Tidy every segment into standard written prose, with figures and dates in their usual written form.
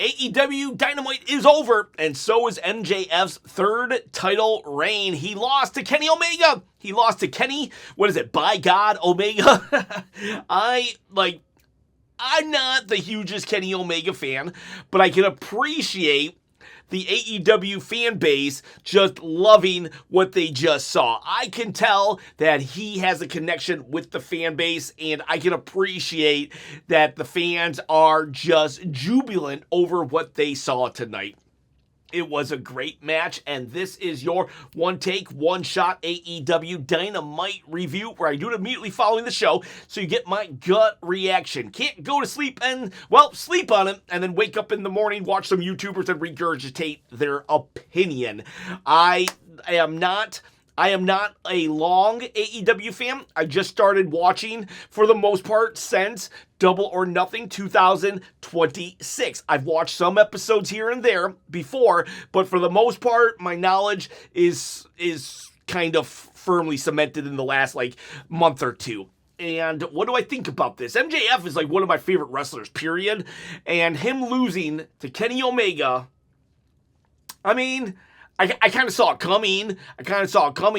AEW Dynamite is over, and so is MJF's third title reign. He lost to Kenny Omega. He lost to Kenny, by God, Omega. I'm not the hugest Kenny Omega fan, but I can appreciate the AEW fan base just loving what they just saw. I can tell that he has a connection with the fan base, and I can appreciate that the fans are just jubilant over what they saw tonight. It was a great match, and this is your one take, one shot AEW Dynamite review, where I do it immediately following the show, so you get my gut reaction. Can't go to sleep and, sleep on it, and then wake up in the morning, watch some YouTubers and regurgitate their opinion. I am not a long AEW fan. I just started watching, for the most part, since Double or Nothing 2026. I've watched some episodes here and there before, but for the most part, my knowledge is kind of firmly cemented in the last, month or two. And what do I think about this? MJF is, one of my favorite wrestlers, period. And him losing to Kenny Omega, I kind of saw it coming.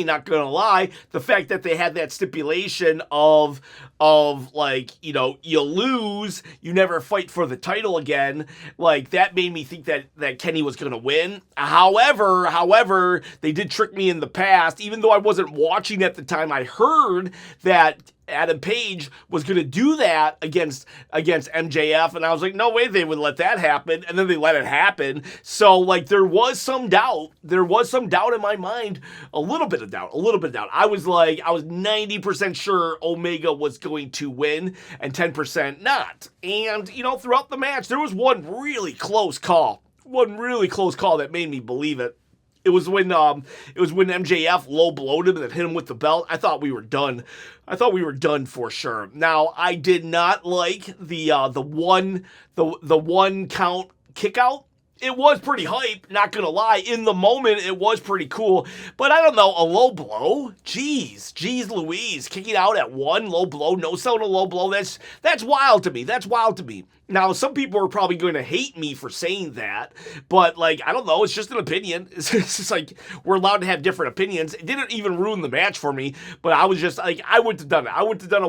Not gonna lie. The fact that they had that stipulation of you lose, you never fight for the title again, that made me think that Kenny was gonna win. However, they did trick me in the past. Even though I wasn't watching at the time, I heard that Adam Page was going to do that against MJF, and I was like, no way they would let that happen, and then they let it happen. So, there was some doubt. There was some doubt in my mind, a little bit of doubt. I was 90% sure Omega was going to win, and 10% not. And, throughout the match, there was one really close call that made me believe it. It was when MJF low blowed him and then hit him with the belt. I thought we were done. For sure. Now, I did not like the one count kick out. It was pretty hype, not gonna lie. In the moment, it was pretty cool. But I don't know, a low blow? Jeez Louise. Kicking out at one low blow, no selling a low blow, that's wild to me. Now, some people are probably going to hate me for saying that, but, I don't know, it's just an opinion. It's just we're allowed to have different opinions. It didn't even ruin the match for me, but I was just, I wouldn't have done it. I wouldn't have done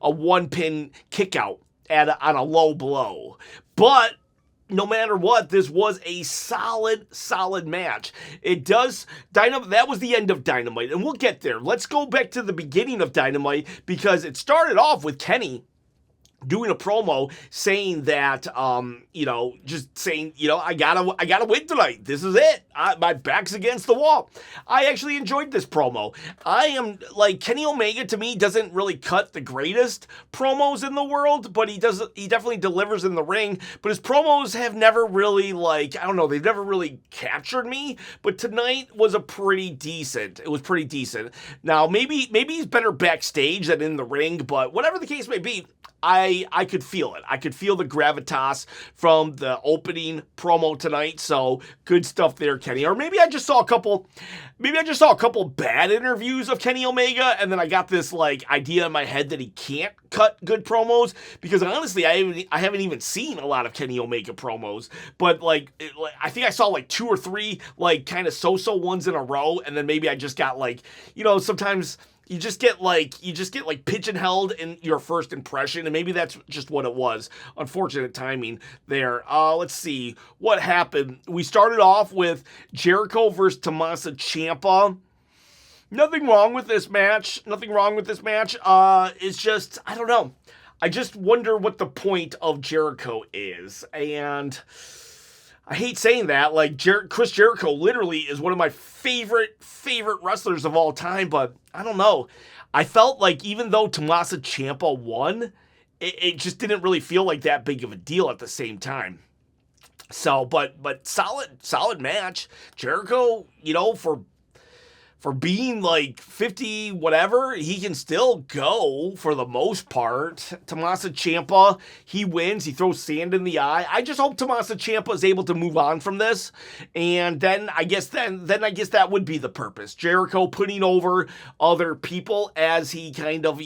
a one-pin kick out on a low blow. But no matter what, this was a solid match. That was the end of Dynamite, and we'll get there. Let's go back to the beginning of Dynamite, because it started off with Kenny doing a promo saying that, I gotta win tonight. This is it. My back's against the wall. I actually enjoyed this promo. Kenny Omega, to me, doesn't really cut the greatest promos in the world, but he definitely delivers in the ring. But his promos have never really, they've never really captured me. But tonight was pretty decent. It was pretty decent. Now, maybe he's better backstage than in the ring, but whatever the case may be, I could feel it. I could feel the gravitas from the opening promo tonight. So good stuff there, Kenny. Or maybe I just saw a couple bad interviews of Kenny Omega, and then I got this idea in my head that he can't cut good promos, because honestly, I haven't even seen a lot of Kenny Omega promos. But I think I saw 2 or 3 kind of so-so ones in a row, and then maybe I just got sometimes you just get pigeonholed in your first impression, and maybe that's just what it was. Unfortunate timing there. Let's see what happened. We started off with Jericho versus Tommaso Ciampa. Nothing wrong with this match. It's just, I don't know. I just wonder what the point of Jericho is, and I hate saying that. Chris Jericho literally is one of my favorite wrestlers of all time, but I don't know. I felt even though Tommaso Ciampa won, it just didn't really feel like that big of a deal at the same time. So, but solid match. Jericho, being like 50 whatever, he can still go for the most part. Tommaso Ciampa, he wins, he throws sand in the eye. I just hope Tommaso Ciampa is able to move on from this, and then I guess that would be the purpose. Jericho putting over other people as he kind of,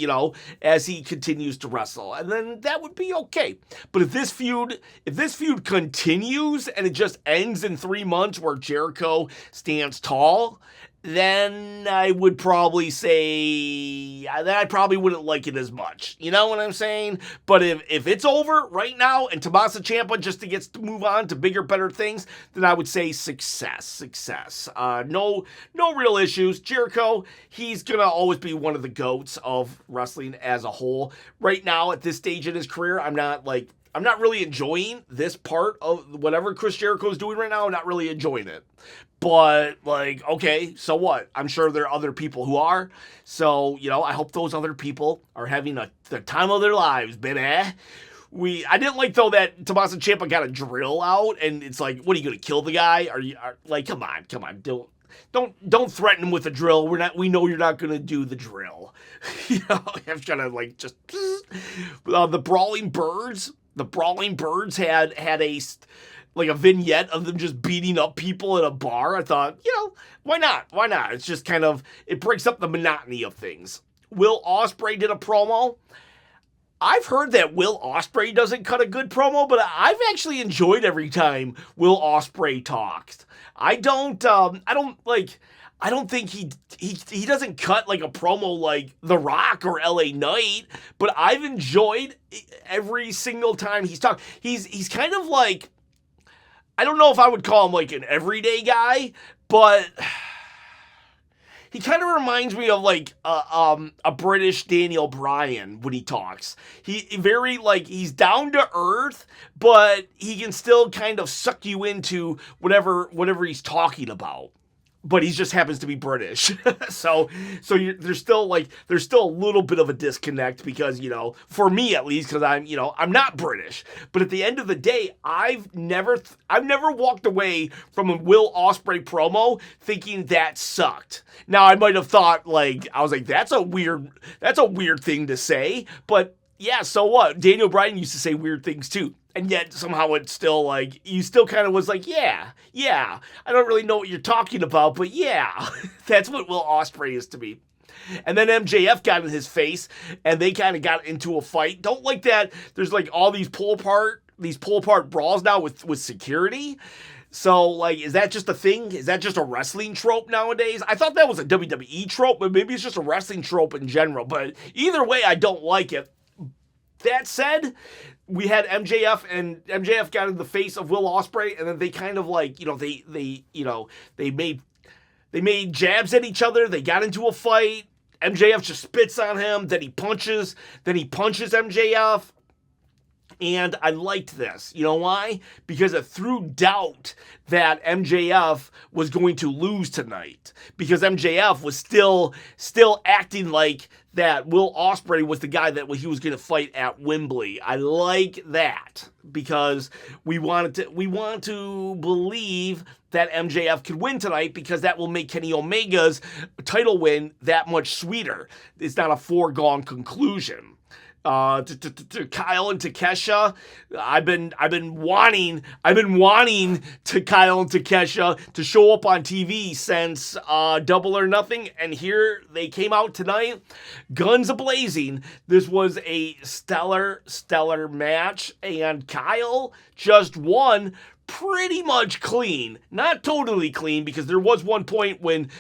as he continues to wrestle, and then that would be okay. But if this feud continues and it just ends in 3 months where Jericho stands tall, then I would probably say that I probably wouldn't like it as much. You know what I'm saying? But if it's over right now and Tommaso Ciampa just gets to move on to bigger, better things, then I would say success. No real issues. Jericho, he's going to always be one of the GOATs of wrestling as a whole. Right now, at this stage in his career, I'm not really enjoying this part of whatever Chris Jericho is doing right now. I'm not really enjoying it. But, okay, so what? I'm sure there are other people who are. So, I hope those other people are having the time of their lives, baby. I didn't like, though, that Tommaso Ciampa got a drill out, and it's like, what, are you going to kill the guy? Come on. Don't threaten him with a drill. We know you're not going to do the drill. I'm trying to, just... the Brawling Birds. The Brawling Birds had a vignette of them just beating up people at a bar. I thought, why not? It's just kind of, it breaks up the monotony of things. Will Ospreay did a promo. I've heard that Will Ospreay doesn't cut a good promo, but I've actually enjoyed every time Will Ospreay talks. I don't think he doesn't cut like a promo like The Rock or LA Knight, but I've enjoyed every single time he's talked. He's kind of like, I don't know if I would call him like an everyday guy, but he kind of reminds me of like a British Daniel Bryan when he talks. He's down to earth, but he can still kind of suck you into whatever he's talking about. But he just happens to be British. so there's still a little bit of a disconnect because, for me at least, because I'm not British. But at the end of the day, I've never walked away from a Will Ospreay promo thinking that sucked. Now I might have thought that's a weird thing to say, but yeah, so what? Daniel Bryan used to say weird things too. And yet somehow it's still you still kind of was like, yeah, I don't really know what you're talking about, but yeah, that's what Will Ospreay is to me. And then MJF got in his face and they kind of got into a fight. Don't like that. There's all these pull apart brawls now with security. So, is that just a thing? Is that just a wrestling trope nowadays? I thought that was a WWE trope, but maybe it's just a wrestling trope in general. But either way, I don't like it. That said, we had MJF, and MJF got in the face of Will Ospreay, and then they kind of they made jabs at each other. They got into a fight. MJF just spits on him. Then he punches MJF. And I liked this. You know why? Because it threw doubt that MJF was going to lose tonight. Because MJF was still acting like that Will Ospreay was the guy that he was going to fight at Wembley. I like that because we want to believe that MJF could win tonight because that will make Kenny Omega's title win that much sweeter. It's not a foregone conclusion. To Kyle and Takesha, I've been wanting to Kyle and Takesha to show up on TV since Double or Nothing, and here they came out tonight, guns a-blazing. This was a stellar match, and Kyle just won pretty much clean, not totally clean, because there was one point when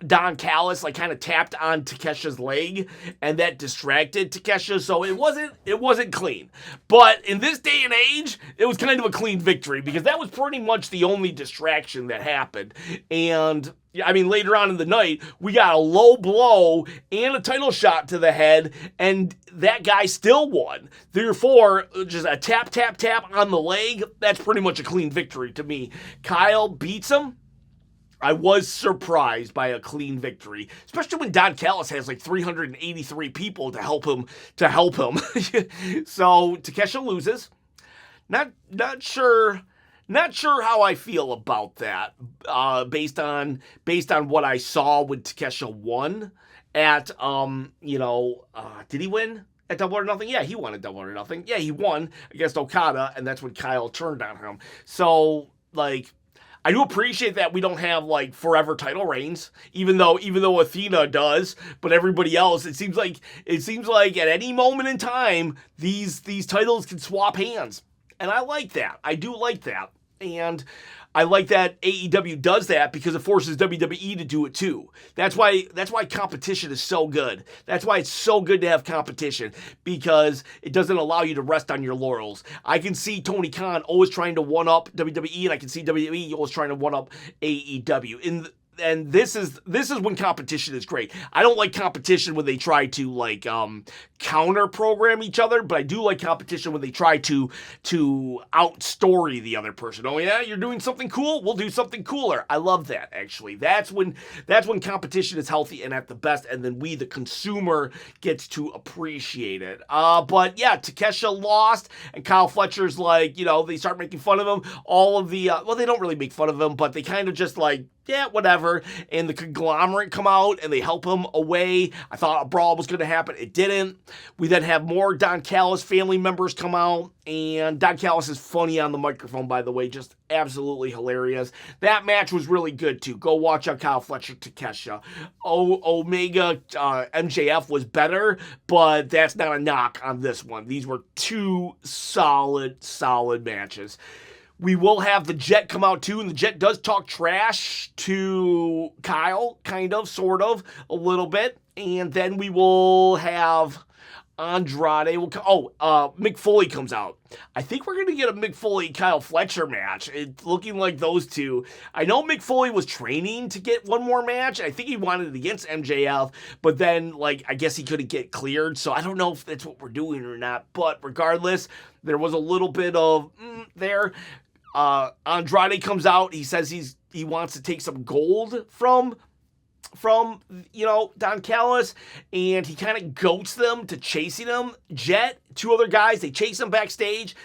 Don Callis kind of tapped on Takesha's leg and that distracted Takesha, so it wasn't clean. But in this day and age, it was kind of a clean victory because that was pretty much the only distraction that happened. And later on in the night, we got a low blow and a title shot to the head, and that guy still won. Therefore, just a tap on the leg, that's pretty much a clean victory to me. Kyle beats him. I was surprised by a clean victory, especially when Don Callis has 383 people to help him. So Takesha loses. Not sure Not sure how I feel about that, based on what I saw when Takesha won at, did he win at Double or Nothing? Yeah, he won at Double or Nothing. Yeah, he won against Okada, and that's when Kyle turned on him. So, like, I do appreciate that we don't have, like, forever title reigns, even though Athena does, but everybody else, it seems like at any moment in time, these titles can swap hands. And I like that. I do like that. And I like that AEW does that because it forces WWE to do it too. That's why competition is so good. That's why it's so good to have competition, because it doesn't allow you to rest on your laurels. I can see Tony Khan always trying to one-up WWE, and I can see WWE always trying to one-up AEW. And this is when competition is great. I don't like competition when they try to, like, counter program each other, but I do like competition when they try to outstory the other person. Oh yeah, you're doing something cool? We'll do something cooler. I love that, actually. That's when competition is healthy and at the best, and then we, the consumer, gets to appreciate it. But yeah, Takesha lost, and Kyle Fletcher's like, they start making fun of him. All of the they don't really make fun of him, but they kind of just like, yeah, whatever. And the conglomerate come out and they help him away. I thought a brawl was going to happen. It didn't. We then have more Don Callis family members come out. And Don Callis is funny on the microphone, by the way. Just absolutely hilarious. That match was really good, too. Go watch out Kyle Fletcher, Takesha. Omega, MJF was better, but that's not a knock on this one. These were two solid matches. We will have the Jet come out too, and the Jet does talk trash to Kyle, kind of, sort of, a little bit. And then we will have Andrade. Mick Foley comes out. I think we're going to get a Mick Foley-Kyle Fletcher match. It's looking like those two. I know Mick Foley was training to get one more match. I think he wanted it against MJF, but then, like, I guess he couldn't get cleared, so I don't know if that's what we're doing or not. But regardless, there was a little bit of there. Andrade comes out. He says he wants to take some gold from Don Callis, and he kind of goats them to chasing him. Jet, two other guys, they chase him backstage,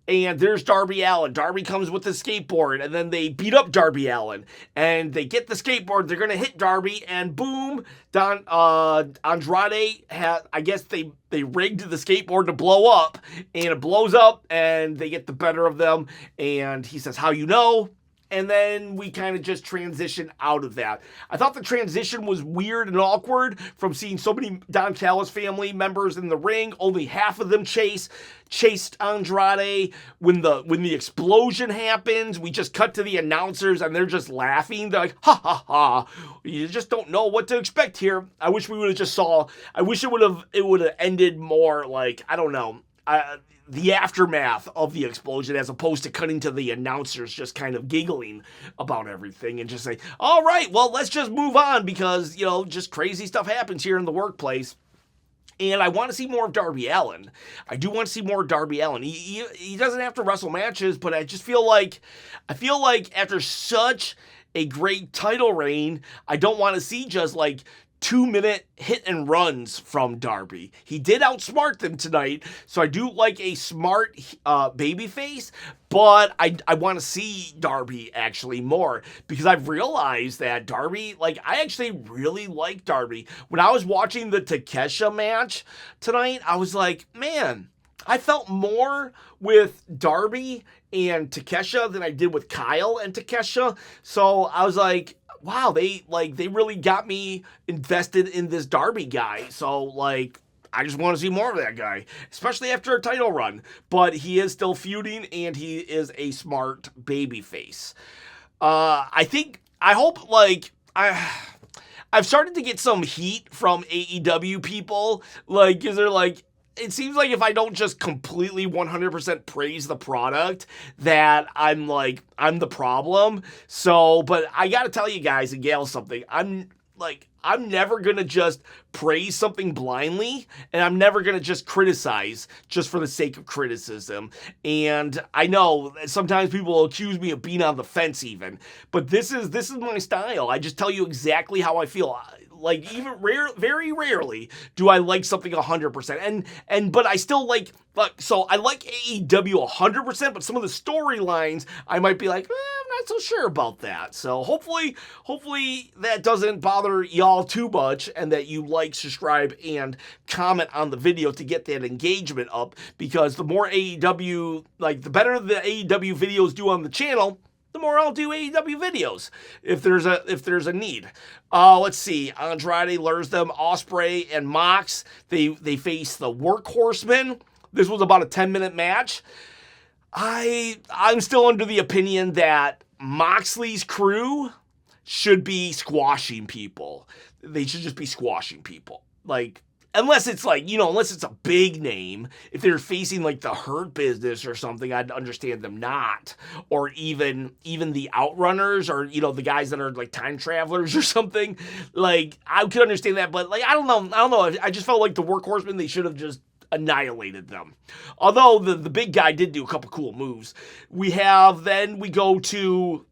and there's Darby Allin. Darby comes with the skateboard, and then they beat up Darby Allin, and they get the skateboard. They're gonna hit Darby, and boom, Andrade I guess they rigged the skateboard to blow up, and it blows up, and they get the better of them, and he says, "How you know?" And then we kind of just transition out of that. I thought the transition was weird and awkward from seeing so many Don Callis family members in the ring. Only half of them chased Andrade. When the explosion happens, we just cut to the announcers and they're just laughing. They're like, ha ha ha. You just don't know what to expect here. I wish we would have just I wish it would have ended more like, I don't know. The aftermath of the explosion, as opposed to cutting to the announcers just kind of giggling about everything and just say, all right, well, let's just move on because, just crazy stuff happens here in the workplace. And I want to see more of Darby Allin. I do want to see more of Darby Allin. He doesn't have to wrestle matches, but I just feel like after such a great title reign, I don't want to see just like 2-minute hit and runs from Darby. He did outsmart them tonight, so I do like a smart babyface, but I want to see Darby actually more, because I've realized that Darby, I actually really like Darby. When I was watching the Takesha match tonight, I was like, man, I felt more with Darby and Takesha than I did with Kyle and Takesha, so I was like, wow, they really got me invested in this Darby guy. So, I just want to see more of that guy, especially after a title run. But he is still feuding, and he is a smart babyface. I've started to get some heat from AEW people, because they're it seems like if I don't just completely 100% praise the product, that I'm the problem. So, but I gotta tell you guys and gals something. I'm never gonna just praise something blindly, and I'm never gonna just criticize just for the sake of criticism. And I know sometimes people will accuse me of being on the fence even, but this is my style. I just tell you exactly how I feel. Like even very rarely do I like something 100%. But I still so I like AEW 100%, but some of the storylines I might be like, I'm not so sure about that. So hopefully that doesn't bother y'all too much, and that you like, subscribe, and comment on the video to get that engagement up, because the more AEW, the better the AEW videos do on the channel, the more I'll do AEW videos if there's a need. Let's see. Andrade lures them. Ospreay and Mox, they face the Workhorsemen. This was about a 10-minute match. I'm still under the opinion that Moxley's crew should be squashing people. They should just be squashing people. Unless it's unless it's a big name. If they're facing the Hurt Business or something, I'd understand them not. Or even the Outrunners, or the guys that are time travelers or something. I could understand that, but I don't know. I just felt like the Workhorsemen, they should have just annihilated them. Although the big guy did do a couple cool moves. We go to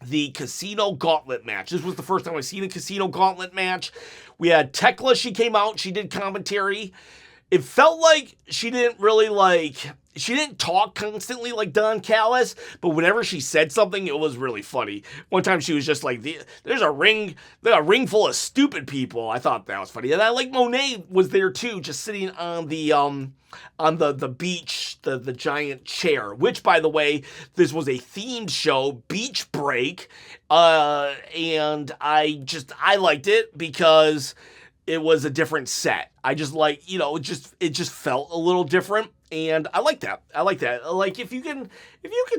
the Casino Gauntlet match. This was the first time I've seen a Casino Gauntlet match. We had Tekla. She came out. She did commentary. It felt like she didn't really she didn't talk constantly like Don Callis, but whenever she said something, it was really funny. One time she was just there's a ring full of stupid people. I thought that was funny. And I Monet was there too, just sitting on the beach, the giant chair, which, by the way, this was a themed show, Beach Break. And I liked it because it was a different set. I just it just felt a little different. And I like that. If you can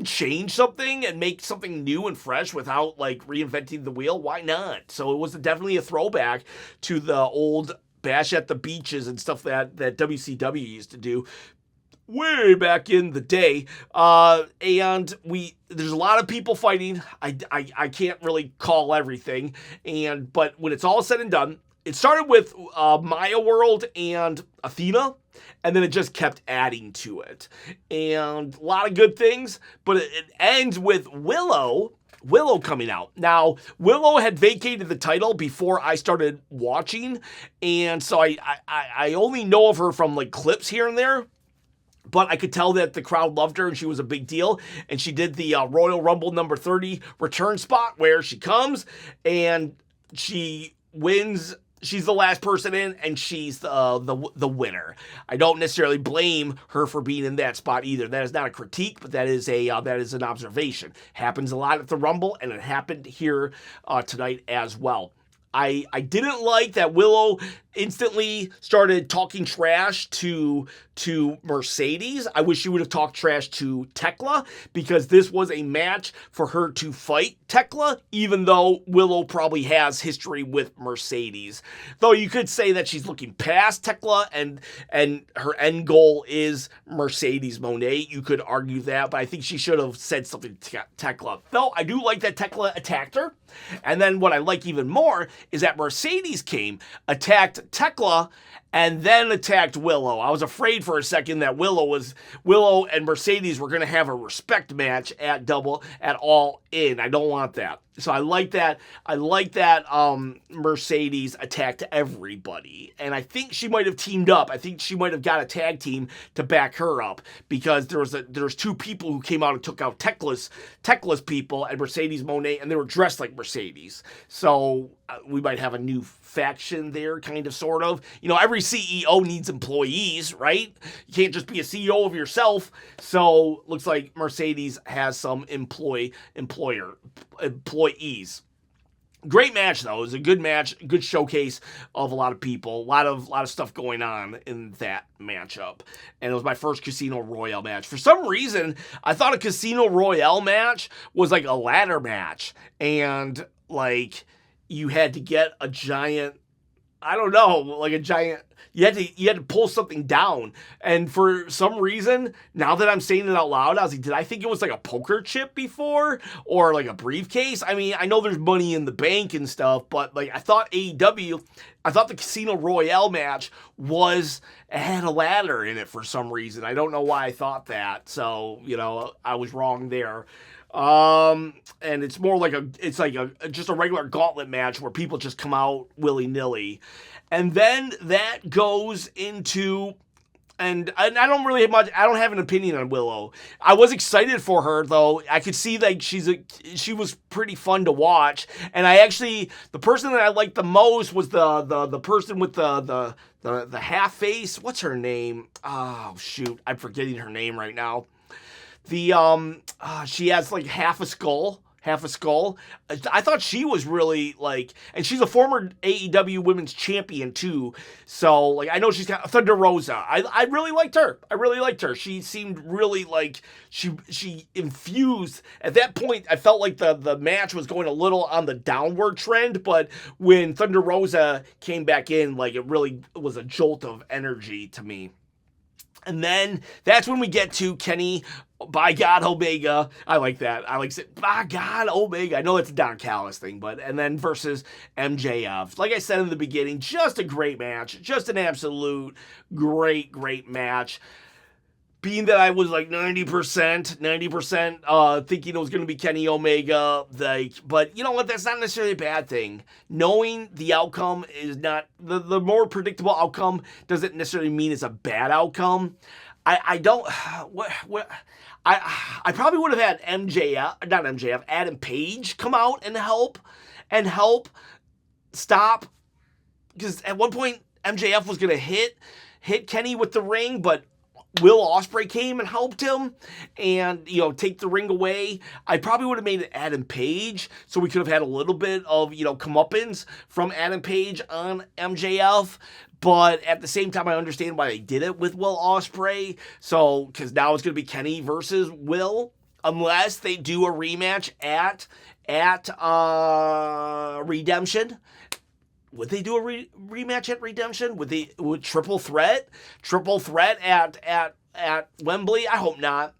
change something and make something new and fresh without reinventing the wheel, why not? So it was definitely a throwback to the old Bash at the Beaches and stuff that WCW used to do way back in the day. And there's a lot of people fighting. I can't really call everything. But when it's all said and done, it started with Maya World and Athena, and then it just kept adding to it. And a lot of good things, but it ends with Willow coming out. Now, Willow had vacated the title before I started watching, and so I only know of her from clips here and there. But I could tell that the crowd loved her and she was a big deal. And she did the Royal Rumble number 30 return spot where she comes and she wins. She's the last person in, and she's the winner. I don't necessarily blame her for being in that spot either. That is not a critique, but that is an observation. Happens a lot at the Rumble, and it happened here tonight as well. I didn't like that Willow instantly started talking trash to Mercedes. I wish she would have talked trash to Tekla, because this was a match for her to fight Tekla, even though Willow probably has history with Mercedes. Though you could say that she's looking past Tekla and her end goal is Mercedes Moné. You could argue that, but I think she should have said something to Tekla. Though I do like that Tekla attacked her. And then what I like even more is that Mercedes came, attacked Tekla, and then attacked Willow. I was afraid for a second that Willow and Mercedes were going to have a respect match at All In. I don't want that. So I like that. Mercedes attacked everybody, and I think she might have teamed up. I think she might have got a tag team to back her up, because there's two people who came out and took out Tekla's people and Mercedes Moné, and they were dressed like Mercedes. So we might have a new faction there, kind of, sort of. Every CEO needs employees, right? You can't just be a CEO of yourself. So looks like Mercedes has some employees. Great match, though. It was a good match, good showcase of a lot of people, a lot of stuff going on in that matchup. And it was my first Casino Royale match. For some reason, I thought a Casino Royale match was like a ladder match, and you had to get a giant, you had to pull something down. And for some reason, now that I'm saying it out loud, I was like, did I think it was like a poker chip before, or like a briefcase? I mean, I know there's money in the bank and stuff, but I thought AEW, I thought the Casino Royale match had a ladder in it for some reason. I don't know why I thought that. So, I was wrong there. And it's more like just a regular gauntlet match where people just come out willy-nilly. And then that goes into, and I don't have an opinion on Willow. I was excited for her, though. I could see that she was pretty fun to watch. And the person that I liked the most was the person with the half face. What's her name? Oh, shoot. I'm forgetting her name right now. She has like half a skull. I thought she was really and she's a former AEW Women's Champion too. So I know she's got Thunder Rosa. I really liked her. She seemed really she infused. At that point, I felt like the match was going a little on the downward trend, but when Thunder Rosa came back in, it really was a jolt of energy to me. And then that's when we get to Kenny, by God, Omega. I like that. I like it. By God, Omega. I know it's a Don Callis thing, and then versus MJF. Like I said in the beginning, just a great match. Just an absolute great match. Being that I was 90% thinking it was going to be Kenny Omega, but you know what? That's not necessarily a bad thing. Knowing the outcome is not, the more predictable outcome doesn't necessarily mean it's a bad outcome. I probably would have had Adam Page come out and help stop, because at one point MJF was going to hit Kenny with the ring, but Will Ospreay came and helped him and, take the ring away. I probably would have made it Adam Page, so we could have had a little bit of, comeuppance from Adam Page on MJF. But at the same time, I understand why they did it with Will Ospreay. So, because now it's going to be Kenny versus Will, unless they do a rematch at Redemption. Would they do a rematch at Redemption? Would triple threat at Wembley? I hope not.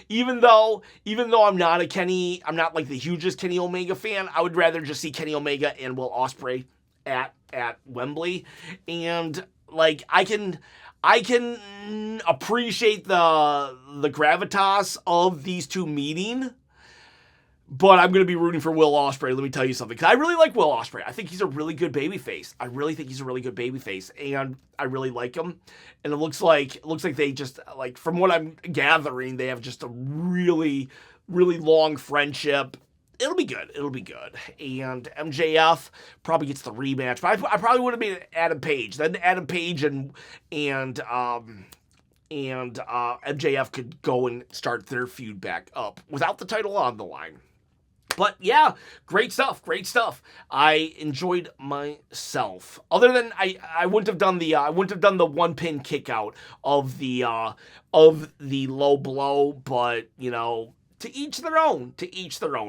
Even though I'm not the hugest Kenny Omega fan, I would rather just see Kenny Omega and Will Ospreay at Wembley. And I can appreciate the gravitas of these two meeting. But I'm going to be rooting for Will Ospreay, let me tell you something. Because I really like Will Ospreay. I think he's a really good babyface. And I really like him. And it looks like they just, from what I'm gathering, they have just a really, really long friendship. It'll be good. And MJF probably gets the rematch. But I probably would have made it Adam Page. Then Adam Page and MJF could go and start their feud back up without the title on the line. But yeah, great stuff. I enjoyed myself. Other than I wouldn't have done the one pin kick out of the low blow, but to each their own.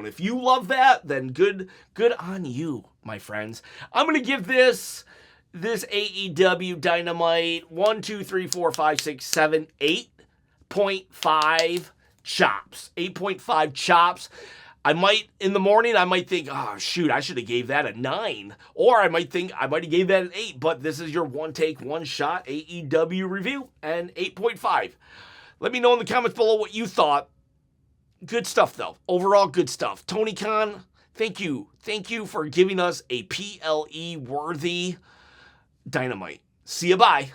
If you love that, then good on you, my friends. I'm gonna give this AEW Dynamite 1, 2, 3, 4, 5, 6, 7, 8.5 chops. 8.5 chops. In the morning, I might think, oh, shoot, I should have gave that a 9. Or I might have gave that an 8. But this is your one take, one shot AEW review, and 8.5. Let me know in the comments below what you thought. Good stuff, though. Overall, good stuff. Tony Khan, thank you. Thank you for giving us a PLE-worthy Dynamite. See ya, bye.